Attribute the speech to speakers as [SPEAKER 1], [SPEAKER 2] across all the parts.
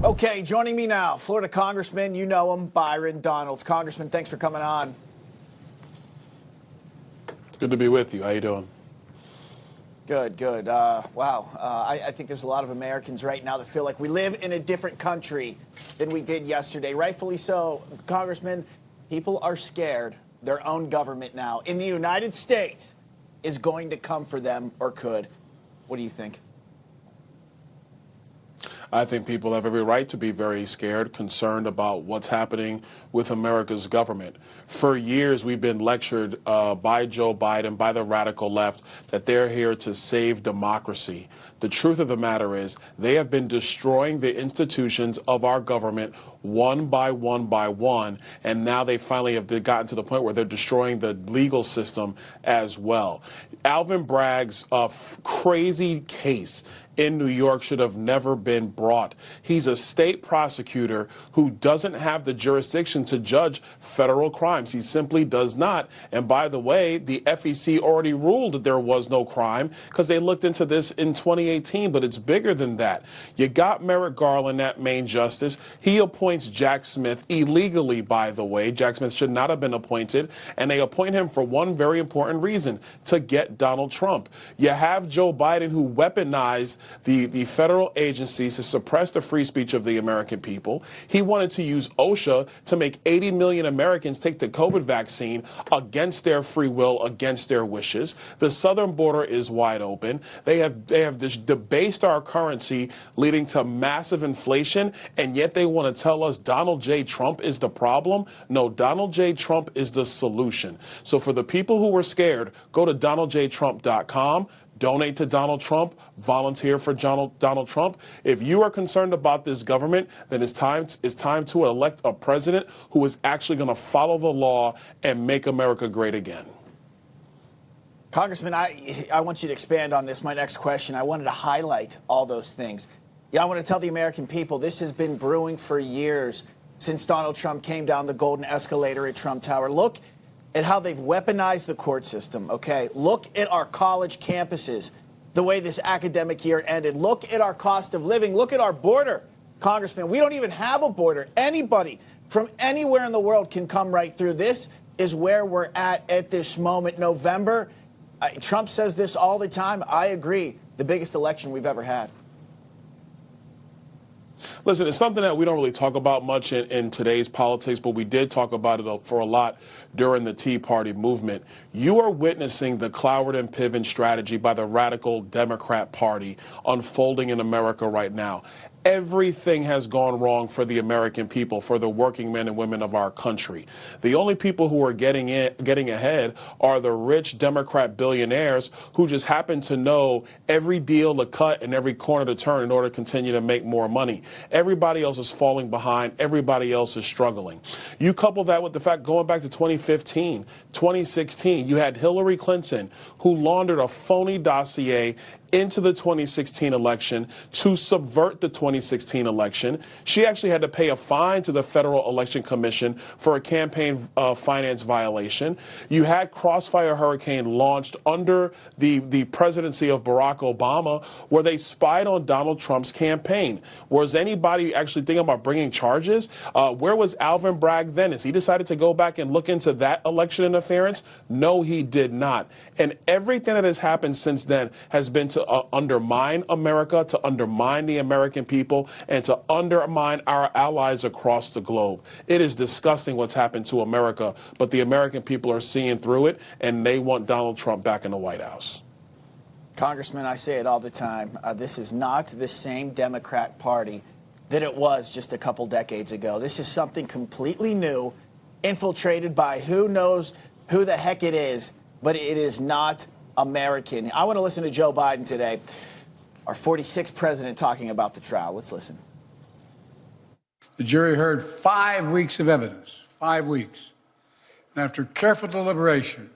[SPEAKER 1] Okay, joining me now, Florida Congressman, you know him, Byron Donalds. Congressman, thanks for coming on.
[SPEAKER 2] Good to be with you. How you doing?
[SPEAKER 1] Good, good. Wow. I think there's a lot of Americans right now that feel like we live in a different country than we did yesterday. Rightfully so. Congressman, people are scared their own government now in the United States is going to come for them or could. What do you think?
[SPEAKER 2] I think people have every right to be very scared, concerned about what's happening with America's government. For years, we've been lectured by Joe Biden, by the radical left, that they're here to save democracy. The truth of the matter is they have been destroying the institutions of our government one by one by one, and now they finally have gotten to the point where they're destroying the legal system as well. Alvin Bragg's crazy case in New York should have never been brought. He's a state prosecutor who doesn't have the jurisdiction to judge federal crimes. He simply does not. And by the way, the FEC already ruled that there was no crime because they looked into this in 2018, but it's bigger than that. You got Merrick Garland, that main justice. He appoints Jack Smith illegally, by the way. Jack Smith should not have been appointed, and they appoint him for one very important reason, to get Donald Trump. You have Joe Biden, who weaponized the federal agencies to suppress the free speech of the American people. He wanted to use OSHA to make 80 million Americans take the COVID vaccine against their free will, against their wishes. The southern border is wide open. They have debased our currency, leading to massive inflation, and yet they want to tell us Donald J. Trump is the problem. No, Donald J. Trump is the solution. So for the people who were scared, go to donaldjtrump.com. Donate to Donald Trump. Volunteer for Donald Trump. If you are concerned about this government, then it's time to elect a president who is actually going to follow the law and make America great again.
[SPEAKER 1] Congressman, I want you to expand on this. My next question, I wanted to highlight all those things. Yeah, I want to tell the American people this has been brewing for years since Donald Trump came down the golden escalator at Trump Tower. Look at how they've weaponized the court system, okay? Look at our college campuses, the way this academic year ended. Look at our cost of living. Look at our border, Congressman. We don't even have a border. Anybody from anywhere in the world can come right through. This is where we're at this moment. November, Trump says this all the time. I agree. The biggest election we've ever had.
[SPEAKER 2] Listen, it's something that we don't really talk about much in today's politics, but we did talk about it for a lot during the Tea Party movement. You are witnessing the Cloward and Piven strategy by the radical Democrat Party unfolding in America right now. Everything has gone wrong for the American people, for the working men and women of our country. The only people who are getting ahead are the rich Democrat billionaires who just happen to know every deal to cut and every corner to turn in order to continue to make more money. Everybody else is falling behind. Everybody else is struggling. You couple that with the fact, going back to 2015, 2016, you had Hillary Clinton, who laundered a phony dossier into the 2016 election to subvert the 2016 election. She actually had to pay a fine to the Federal Election Commission for a campaign finance violation. You had Crossfire Hurricane launched under the presidency of Barack Obama, where they spied on Donald Trump's campaign. Was anybody actually thinking about bringing charges? Where was Alvin Bragg then? Has he decided to go back and look into that election interference? No, he did not. And everything that has happened since then has been to undermine America, to undermine the American people, and to undermine our allies across the globe. It is disgusting what's happened to America, but the American people are seeing through it, and they want Donald Trump back in the White House.
[SPEAKER 1] Congressman, I say it all the time. This is not the same Democrat Party that it was just a couple decades ago. This is something completely new, infiltrated by who knows who the heck it is, but it is not American. I want to listen to Joe Biden today, our 46th president, talking about the trial. Let's listen.
[SPEAKER 3] The jury heard 5 weeks of evidence, 5 weeks. And after careful deliberation,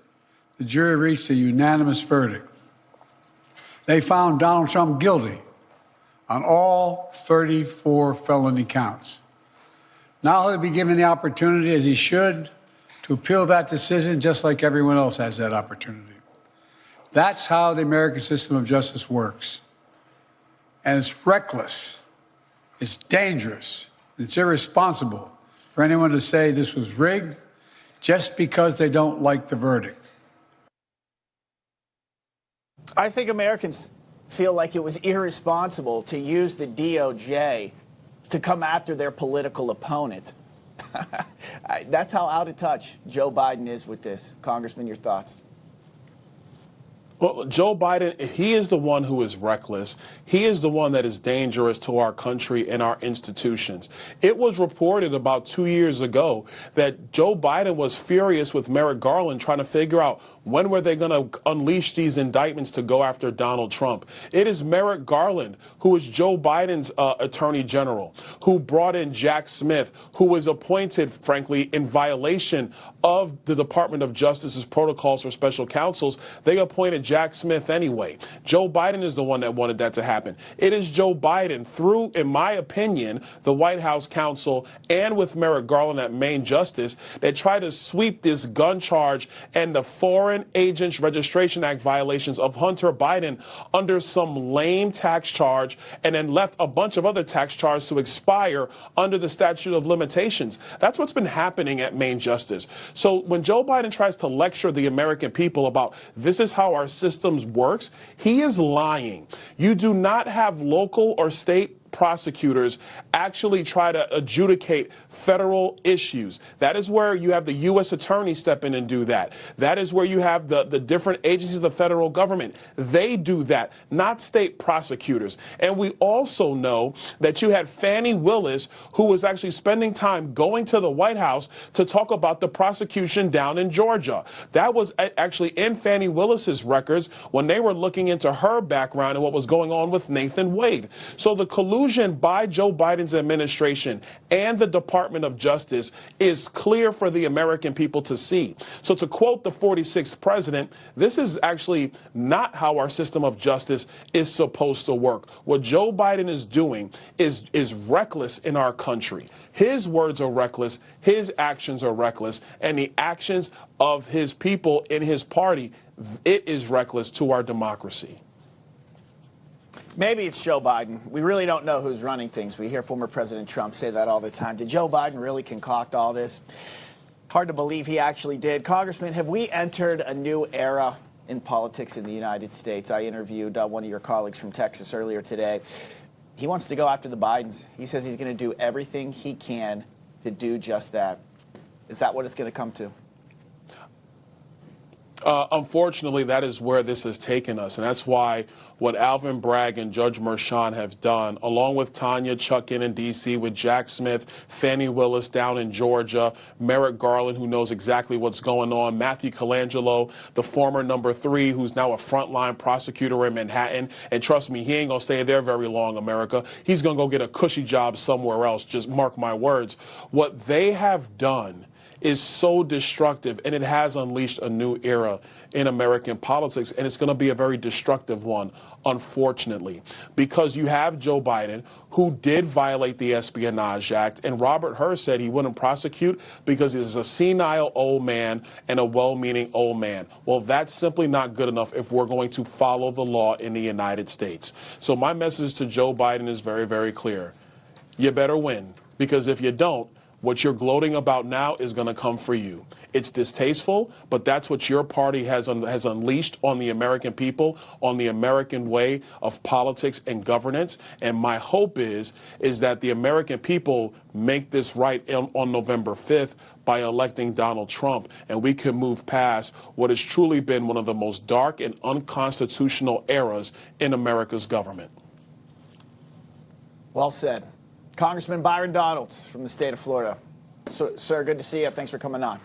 [SPEAKER 3] the jury reached a unanimous verdict. They found Donald Trump guilty on all 34 felony counts. Now he'll be given the opportunity, as he should, to appeal that decision just like everyone else has that opportunity. That's how the American system of justice works. And it's reckless It's dangerous. It's irresponsible for anyone to say this was rigged just because they don't like the verdict.
[SPEAKER 1] I think Americans feel like it was irresponsible to use the DOJ to come after their political opponent. That's how out of touch Joe Biden is with this. Congressman, your thoughts?
[SPEAKER 2] Well, Joe Biden, he is the one who is reckless. He is the one that is dangerous to our country and our institutions. It was reported about 2 years ago that Joe Biden was furious with Merrick Garland trying to figure out when were they going to unleash these indictments to go after Donald Trump. It is Merrick Garland, who is Joe Biden's attorney general, who brought in Jack Smith, who was appointed, frankly, in violation of the Department of Justice's protocols for special counsels. They appointed Jack Smith anyway. Joe Biden is the one that wanted that to happen. It is Joe Biden through, in my opinion, the White House counsel and with Merrick Garland at Main Justice that tried to sweep this gun charge and the Foreign Agents Registration Act violations of Hunter Biden under some lame tax charge and then left a bunch of other tax charges to expire under the statute of limitations. That's what's been happening at Main Justice. So when Joe Biden tries to lecture the American people about this is how our systems works, he is lying. You do not have local or state prosecutors actually try to adjudicate federal issues. That is where you have the U.S. attorney step in and do that. That is where you have the different agencies of the federal government. They do that, not state prosecutors. And we also know that you had Fannie Willis, who was actually spending time going to the White House to talk about the prosecution down in Georgia. That was actually in Fannie Willis's records when they were looking into her background and what was going on with Nathan Wade. So the collusion by Joe Biden's administration and the Department of Justice is clear for the American people to see. So to quote the 46th president, this is actually not how our system of justice is supposed to work. What Joe Biden is doing is reckless in our country. His words are reckless, his actions are reckless, and the actions of his people in his party, it is reckless to our democracy.
[SPEAKER 1] Maybe it's Joe Biden. We really don't know who's running things. We hear former President Trump say that all the time. Did Joe Biden really concoct all this? Hard to believe he actually did. Congressman, have we entered a new era in politics in the United States? I interviewed one of your colleagues from Texas earlier today. He wants to go after the Bidens. He says he's going to do everything he can to do just that. Is that what it's going to come to?
[SPEAKER 2] Unfortunately, that is where this has taken us, and that's why what Alvin Bragg and Judge Merchan have done, along with Tanya Chutkan in D.C., with Jack Smith, Fannie Willis down in Georgia, Merrick Garland, who knows exactly what's going on, Matthew Colangelo, the former number 3, who's now a frontline prosecutor in Manhattan, and trust me, he ain't going to stay there very long, America. He's going to go get a cushy job somewhere else, just mark my words. What they have done is so destructive, and it has unleashed a new era in American politics, and it's going to be a very destructive one, unfortunately, because you have Joe Biden, who did violate the Espionage Act, and Robert Hur said he wouldn't prosecute because he's a senile old man and a well-meaning old man. Well, that's simply not good enough if we're going to follow the law in the United States. So my message to Joe Biden is very, very clear. You better win, because if you don't, what you're gloating about now is going to come for you. It's distasteful, but that's what your party has unleashed on the American people, on the American way of politics and governance. And my hope is that the American people make this right on November 5th by electing Donald Trump, and we can move past what has truly been one of the most dark and unconstitutional eras in America's government.
[SPEAKER 1] Well said. Congressman Byron Donalds from the state of Florida. Sir, good to see you. Thanks for coming on.